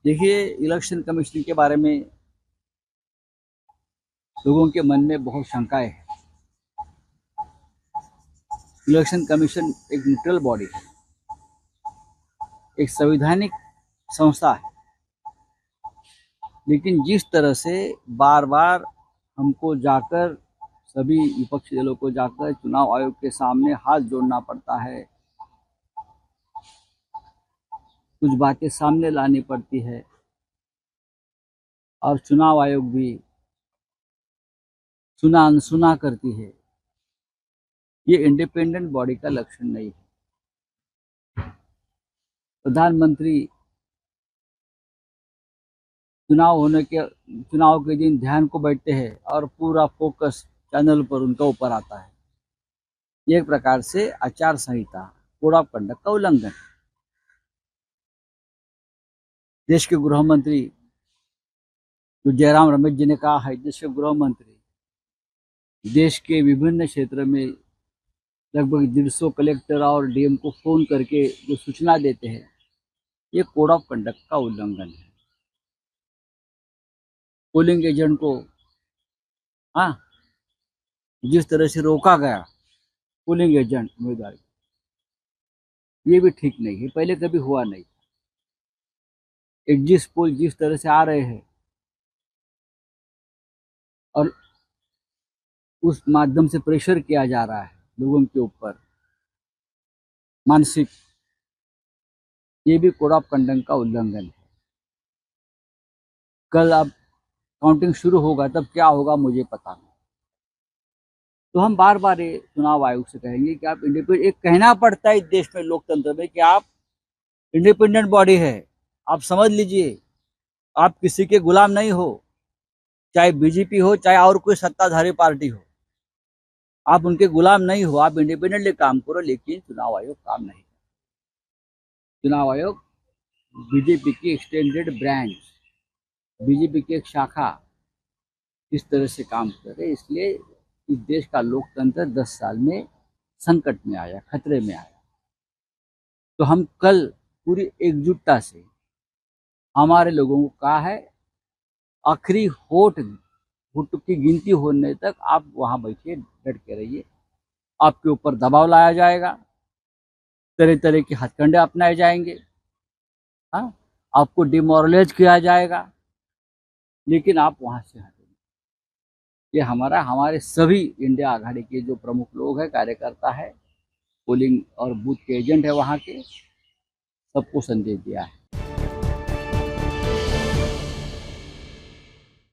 देखिए, election commission के बारे में लोगों के मन में बहुत शंकाएं हैं। इलेक्शन कमीशन एक न्यूट्रल बॉडी है, एक संवैधानिक संस्था है, लेकिन जिस तरह से बार बार हमको जाकर सभी विपक्षी दलों को जाकर चुनाव आयोग के सामने हाथ जोड़ना पड़ता है, कुछ बातें सामने लानी पड़ती है और चुनाव आयोग भी सुना अनसुना करती है, ये इंडिपेंडेंट बॉडी का लक्षण नहीं है। प्रधानमंत्री चुनाव के दिन ध्यान को बैठते हैं और पूरा फोकस चैनल पर उनका ऊपर आता है। ये एक प्रकार से आचार संहिता, कोड ऑफ कंडक्ट का उल्लंघन है। देश के गृह मंत्री जो जयराम रमेश जी ने कहा है, देश के गृह मंत्री देश के विभिन्न क्षेत्र में लगभग 150 कलेक्टर और डीएम को फोन करके जो सूचना देते हैं, ये कोड ऑफ कंडक्ट का उल्लंघन है। पोलिंग एजेंट को जिस तरह से रोका गया पोलिंग एजेंट उम्मीदवार, ये भी ठीक नहीं है, पहले कभी हुआ नहीं। एग्जिट पोल जिस तरह से आ रहे हैं और उस माध्यम से प्रेशर किया जा रहा है लोगों के ऊपर मानसिक, ये भी कोड ऑफ कंडक्ट का उल्लंघन है। कल अब काउंटिंग शुरू होगा, तब क्या होगा मुझे पता नहीं। तो हम बार बार ये चुनाव आयोग से कहेंगे कि आप इंडिपेंडेंट, एक कहना पड़ता है इस देश में लोकतंत्र में कि आप इंडिपेंडेंट बॉडी है, आप समझ लीजिए, आप किसी के गुलाम नहीं हो, चाहे बीजेपी हो चाहे और कोई सत्ताधारी पार्टी हो, आप उनके गुलाम नहीं हो, आप इंडिपेंडेंटली काम करो। लेकिन चुनाव आयोग काम नहीं करता। चुनाव आयोग बीजेपी की एक्सटेंडेड ब्रांच, बीजेपी की एक शाखा इस तरह से काम करे, इसलिए इस देश का लोकतंत्र 10 साल में संकट में आया, खतरे में आया। तो हम कल पूरी एकजुटता से हमारे लोगों को कहा है, आखिरी होठ की गिनती होने तक आप वहां बैठिए, डट के रहिए। आपके ऊपर दबाव लाया जाएगा, तरह तरह के हथकंडे अपनाए जाएंगे, हाँ, आपको डिमोरलाइज किया जाएगा, लेकिन आप वहां से हटेंगे। ये हमारे सभी इंडिया आघाड़ी के जो प्रमुख लोग हैं, कार्यकर्ता है, पोलिंग और बूथ के एजेंट है, वहां के सबको संदेश दिया है।